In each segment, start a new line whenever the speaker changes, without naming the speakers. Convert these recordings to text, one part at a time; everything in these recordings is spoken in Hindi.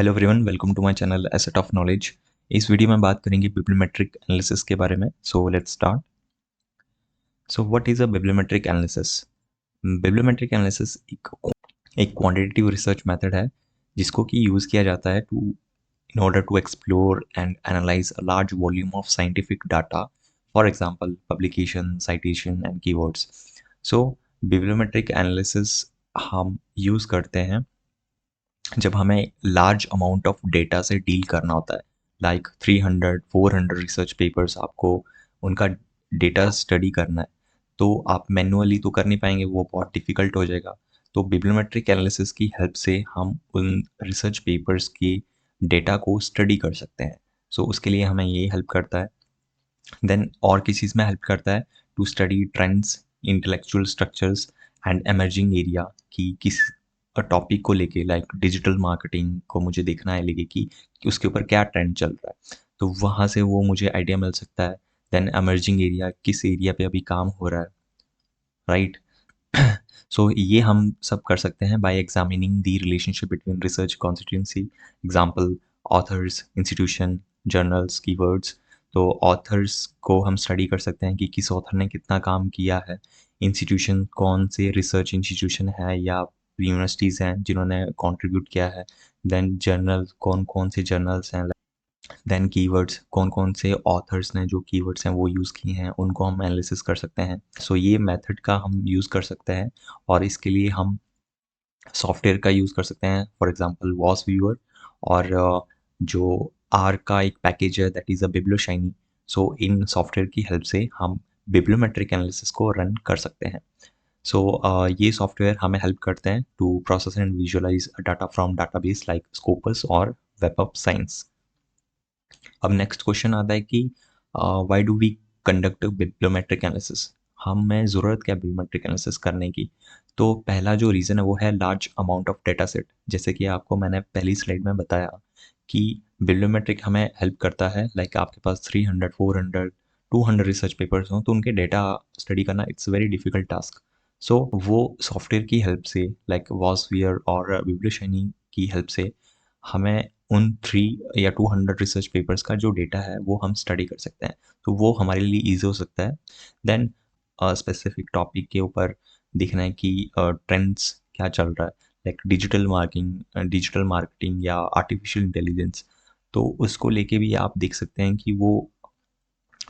Hello everyone, welcome to my channel asset of knowledge. इस वीडियो में बात करेंगे बिब्लियोमेट्रिक एनालिसिस के बारे में। So let's start. So what is a bibliometric analysis? Bibliometric analysis एक क्वांटिटेटिव रिसर्च मेथड है जिसको कि यूज़ किया जाता है in order to explore and analyze a large volume of scientific data, for example publication, citation and keywords. So bibliometric analysis हम यूज़ करते हैं जब हमें लार्ज अमाउंट ऑफ डेटा से डील करना होता है, लाइक 300-400 रिसर्च पेपर्स आपको उनका डेटा स्टडी करना है, तो आप मैन्युअली तो कर नहीं पाएंगे, वो बहुत डिफ़िकल्ट हो जाएगा। तो बिब्लियोमेट्रिक एनालिसिस की हेल्प से हम उन रिसर्च पेपर्स की डेटा को स्टडी कर सकते हैं। सो उसके लिए हमें ये हेल्प करता है। देन और किस चीज़ में हेल्प करता है? To study trends, intellectual structures and emerging area की किस टॉपिक को लेके, लाइक डिजिटल मार्केटिंग को मुझे देखना है लेके कि उसके ऊपर क्या ट्रेंड चल रहा है, तो वहाँ से वो मुझे आइडिया मिल सकता है। देन एमर्जिंग एरिया, किस एरिया पे अभी काम हो रहा है, राइट? सो ये हम सब कर सकते हैं bye examining the relationship between research constituency, example authors, institution, journals, keywords. तो ऑथर्स को हम स्टडी कर सकते हैं कि किस ऑथर ने कितना काम किया है, इंस्टीट्यूशन कौन से रिसर्च इंस्टीट्यूशन है या यूनिवर्सिटीज़ हैं जिन्होंने कंट्रीब्यूट किया है। देन जर्नल, कौन कौन से जर्नल्स हैं। देन कीवर्ड्स, कौन-कौन से ऑथर्स ने जो कीवर्ड्स हैं वो यूज़ किए हैं, उनको हम एनालिसिस कर सकते हैं। सो ये मेथड का हम यूज़ कर सकते हैं और इसके लिए हम सॉफ्टवेयर का यूज़ कर सकते हैं, फॉर एग्जांपल वॉस व्यूअर और जो आर का एक पैकेज है that is a Biblioshiny. So इन सॉफ्टवेयर की हेल्प से हम बिब्लियोमेट्रिक एनालिसिस को रन कर सकते हैं। सो ये सॉफ्टवेयर हमें हेल्प करते हैं to process and visualize data from database like Scopus और वेब ऑफ साइंस। अब नेक्स्ट क्वेश्चन आता है कि why do we conduct bibliometric analysis? हमें ज़रूरत क्या है बिब्लियोमेट्रिक एनालिसिस करने की? तो पहला जो रीज़न है वो है large amount of data set. जैसे कि आपको मैंने पहली स्लाइड में बताया कि बिब्लियोमेट्रिक हमें हेल्प करता है, लाइक आपके पास 300, 400, 200 रिसर्च पेपर्स हों तो उनके डेटा स्टडी करना इट्स वेरी डिफिकल्ट टास्क। सो वो सॉफ्टवेयर की हेल्प से, लाइक वॉसवियर और बिब्लियोशाइनी की हेल्प से, हमें उन 3 या 200 रिसर्च पेपर्स का जो डेटा है वो हम स्टडी कर सकते हैं। तो वो हमारे लिए ईज़ी हो सकता है। देन स्पेसिफिक टॉपिक के ऊपर देखना है कि ट्रेंड्स क्या चल रहा है, लाइक डिजिटल मार्केटिंग या आर्टिफिशियल इंटेलिजेंस। तो उसको लेके भी आप देख सकते हैं कि वो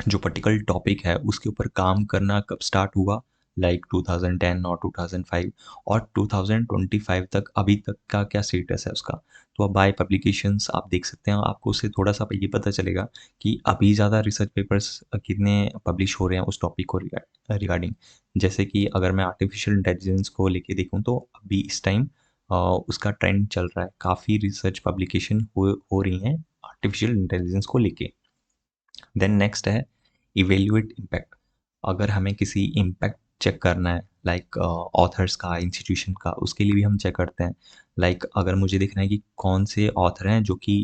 जो पर्टिकुलर टॉपिक है उसके ऊपर काम करना कब स्टार्ट हुआ, लाइक 2010 और 2005 और 2025 तक अभी तक का क्या स्टेटस है उसका। तो अब बाय पब्लिकेशंस आप देख सकते हैं, आपको उससे थोड़ा सा ये पता चलेगा कि अभी ज़्यादा रिसर्च पेपर्स कितने पब्लिश हो रहे हैं उस टॉपिक को रिगार्डिंग। जैसे कि अगर मैं आर्टिफिशियल इंटेलिजेंस को लेके देखूँ तो अभी इस टाइम उसका ट्रेंड चल रहा है, काफ़ी रिसर्च पब्लिकेशन हो रही हैं आर्टिफिशियल इंटेलिजेंस को लेके। देन नेक्स्ट है इवेल्युएट इम्पैक्ट। अगर हमें किसी इम्पैक्ट चेक करना है, लाइक ऑथर्स का, इंस्टीट्यूशन का, उसके लिए भी हम चेक करते हैं। लाइक अगर मुझे देखना है कि कौन से ऑथर हैं जो कि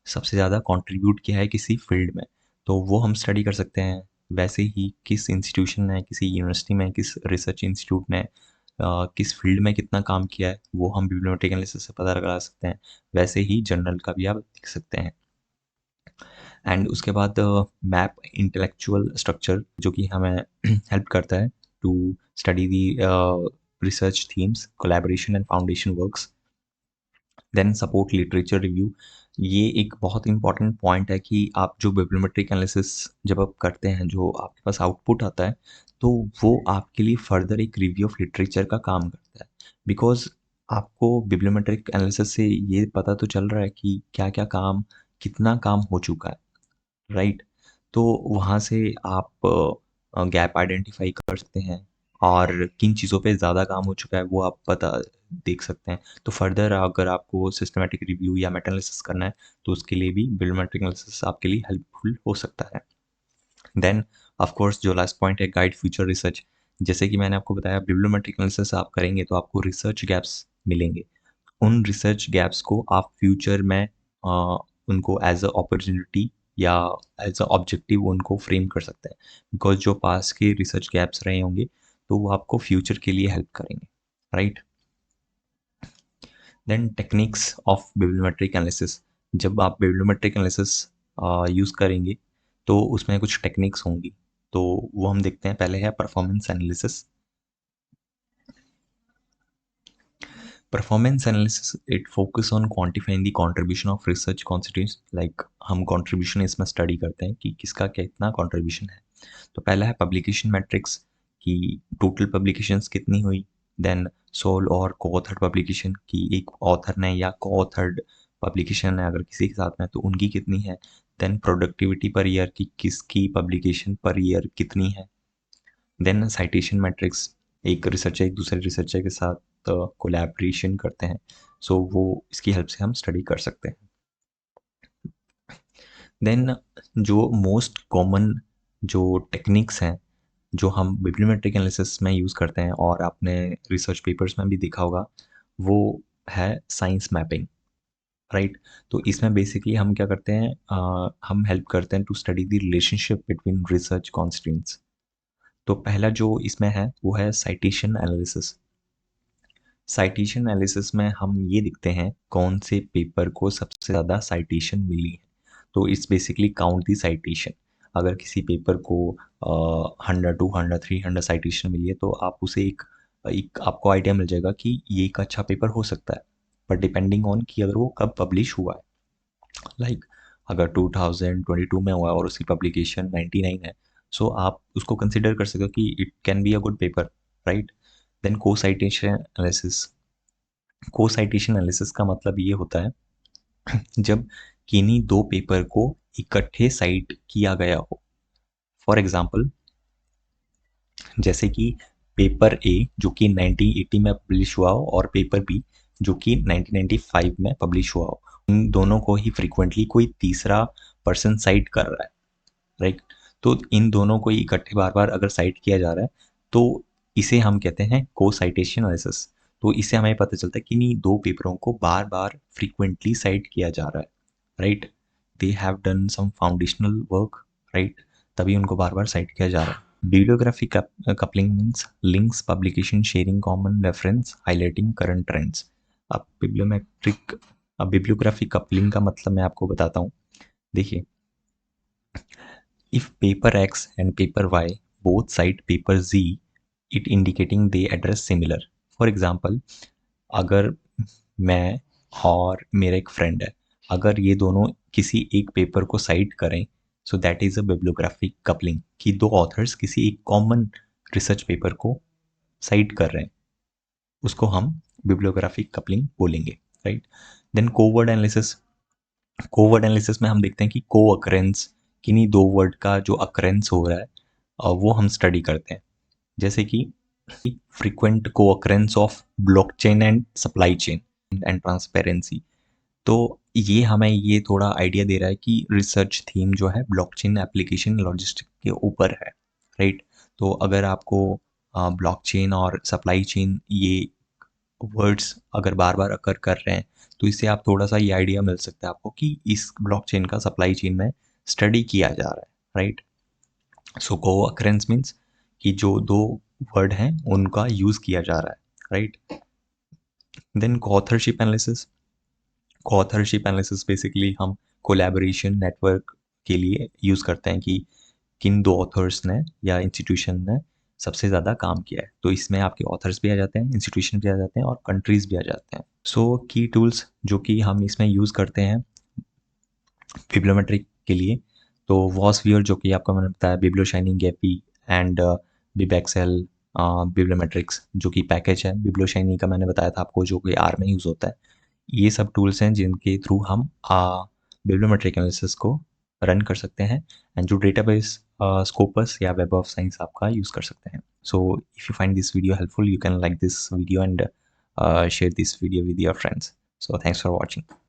सबसे ज़्यादा कंट्रीब्यूट किया है किसी फील्ड में, तो वो हम स्टडी कर सकते हैं। वैसे ही किस इंस्टीट्यूशन ने, किसी यूनिवर्सिटी में, किस रिसर्च इंस्टीट्यूट ने किस फील्ड में कितना काम किया है वो हम बिब्लियोमेट्रिक एनालिसिस से पता लगा सकते हैं। वैसे ही जर्नल का भी आप देख सकते हैं। एंड उसके बाद मैप इंटेलेक्चुअल स्ट्रक्चर, जो कि हमें हेल्प करता है to study the research themes, collaboration and foundation works. Then support literature review. ये एक बहुत इंपॉर्टेंट पॉइंट है कि आप जो बिब्लियोमेट्रिक एनालिसिस जब आप करते हैं, जो आपके पास आउटपुट आता है, तो वो आपके लिए फर्दर एक रिव्यू ऑफ लिटरेचर का काम करता है। बिकॉज आपको बिब्लियोमेट्रिक एनालिसिस से ये पता तो चल रहा है कि क्या क्या काम, कितना काम हो चुका है, राइट? तो वहाँ से आप गैप आइडेंटिफाई कर सकते हैं और किन चीज़ों पे ज़्यादा काम हो चुका है वो आप देख सकते हैं। तो फर्दर अगर आपको सिस्टमैटिक रिव्यू या मेटा एनालिसिस करना है तो उसके लिए भी बिब्लियोमेट्रिक एनालिसिस आपके लिए हेल्पफुल हो सकता है। देन ऑफ कोर्स जो लास्ट पॉइंट है, गाइड फ्यूचर रिसर्च। जैसे कि मैंने आपको बताया, बिब्लियोमेट्रिक एनालिसिस आप करेंगे तो आपको रिसर्च गैप्स मिलेंगे। उन रिसर्च गैप्स को आप फ्यूचर में उनको एज अ अपॉर्चुनिटी या एज अ ऑब्जेक्टिव उनको फ्रेम कर सकते हैं। बिकॉज जो पास के रिसर्च गैप्स रहे होंगे तो वो आपको फ्यूचर के लिए हेल्प करेंगे, right? Then techniques of bibliometric analysis, जब आप बिब्लियोमेट्रिक एनालिसिस यूज़ करेंगे तो उसमें कुछ टेक्निक्स होंगी, तो वो हम देखते हैं। पहले है performance analysis. Performance analysis it focus on quantifying the contribution of research constituents, like हम कंट्रीब्यूशन इसमें स्टडी करते हैं कि किसका कितना कंट्रीब्यूशन है। तो पहला है पब्लिकेशन मैट्रिक्स, कि टोटल पब्लिकेशंस कितनी हुई। देन सोल और को ऑथर्ड पब्लिकेशन, कि एक ऑथर ने या को ऑथर्ड पब्लिकेशन है अगर किसी के साथ में तो उनकी कितनी है। देन प्रोडक्टिविटी पर ईयर, कि किसकी पब्लिकेशन पर ईयर कितनी है। देन साइटेशन मैट्रिक्स, एक रिसर्चर एक दूसरे रिसर्चर के साथ कोलैबोरेशन करते हैं, सो वो इसकी हेल्प से हम स्टडी कर सकते हैं। देन जो मोस्ट कॉमन जो टेक्निक्स हैं जो हम बिब्लियोमेट्रिक एनालिसिस में यूज़ करते हैं और आपने रिसर्च पेपर्स में भी देखा होगा, वो है साइंस मैपिंग, राइट। तो इसमें बेसिकली हम क्या करते हैं, हम हेल्प करते हैं to study the relationship between research constants. तो पहला जो इसमें है वो है साइटेशन एनालिसिस। साइटेशन एनालिसिस में हम ये देखते हैं कौन से पेपर को सबसे ज़्यादा साइटेशन मिली है। तो it's basically count the citation. अगर किसी पेपर को 100 200 300 साइटेशन मिली है तो आप उसे एक एक आपको आइडिया मिल जाएगा कि ये एक अच्छा पेपर हो सकता है। पर डिपेंडिंग ऑन कि अगर वो कब पब्लिश हुआ है, लाइक अगर 2022 में हुआ है और उसकी पब्लिकेशन 99 है, सो आप उसको कंसिडर कर सकते हो कि it can be a good paper, right. Then co-citation analysis. Co-citation analysis का मतलब ये होता है जब किन्हीं दो पेपर को इकट्ठे साइट किया गया हो। फॉर एग्जांपल, जैसे कि पेपर ए जो कि 1980 में पब्लिश हुआ हो और पेपर बी जो कि 1995 में पब्लिश हुआ हो, उन दोनों को ही फ्रीक्वेंटली कोई तीसरा पर्सन साइट कर रहा है, राइट। तो इन दोनों को ही इकट्ठे बार बार अगर साइट किया जा रहा है तो इसे हम कहते हैं को साइटेशन एनालिसिस। तो इससे हमें पता चलता है कि नहीं दो पेपरों को बार बार फ्रीक्वेंटली साइट किया जा रहा है, right. They have done some foundational work, right, तभी उनको बार बार साइट किया जा रहा है। Bibliography coupling means links publication sharing common reference highlighting current trends. अब बिब्लियोग्राफी कपलिंग का मतलब मैं आपको बताता हूँ। देखिए, if paper X and paper Y both cite paper Z, it indicating they address similar. For example, अगर मैं और मेरा एक फ्रेंड है, अगर ये दोनों किसी एक पेपर को साइट करें, so that is a bibliographic coupling, कि दो ऑथर्स किसी एक कॉमन रिसर्च पेपर को साइट कर रहे हैं, उसको हम बिब्लियोग्राफिक कपलिंग बोलेंगे, right. Then co-word analysis. Co-word analysis में हम देखते हैं कि को अकरेंस, किन्हीं दो वर्ड का जो अकरेंस हो रहा है वो हम स्टडी करते हैं। जैसे कि फ्रीक्वेंट को occurrence of blockchain and supply chain and transparency. तो ये हमें ये थोड़ा आइडिया दे रहा है कि रिसर्च थीम जो है ब्लॉकचेन एप्लीकेशन लॉजिस्टिक के ऊपर है, राइट। तो अगर आपको ब्लॉकचेन और सप्लाई चेन ये वर्ड्स अगर बार बार अकर कर रहे हैं तो इससे आप थोड़ा सा ये आइडिया मिल सकता है आपको कि इस ब्लॉकचेन का सप्लाई चेन में स्टडी किया जा रहा है, राइट। सो को अकरेंस मीन्स कि जो दो वर्ड हैं उनका यूज़ किया जा रहा है, right. Then authorship analysis. Authorship analysis basically हम कोलैबोरेशन नेटवर्क के लिए यूज़ करते हैं कि किन दो ऑथर्स ने या इंस्टीट्यूशन ने सबसे ज़्यादा काम किया है। तो इसमें आपके ऑथर्स भी आ जाते हैं, इंस्टीट्यूशन भी आ जाते हैं और कंट्रीज़ भी आ जाते हैं। सो की टूल्स जो कि हम इसमें यूज़ करते हैं बिब्लियोमेट्रिक के लिए, तो वॉसवियर जो कि आपको मैंने बताया, Biblioshiny Gephi and BibExcel bibliometrix जो कि पैकेज है। बिब्लियो शाइनिंग का मैंने बताया था आपको जो कि आर में यूज़ होता है। ये सब टूल्स हैं जिनके थ्रू हम बिब्लियोमेट्रिक एनालिसिस को रन कर सकते हैं एंड जो डेटाबेस स्कोपस या वेब ऑफ साइंस आपका यूज़ कर सकते हैं। So if you find this video helpful you can like this video and share this video with your friends. So thanks for watching.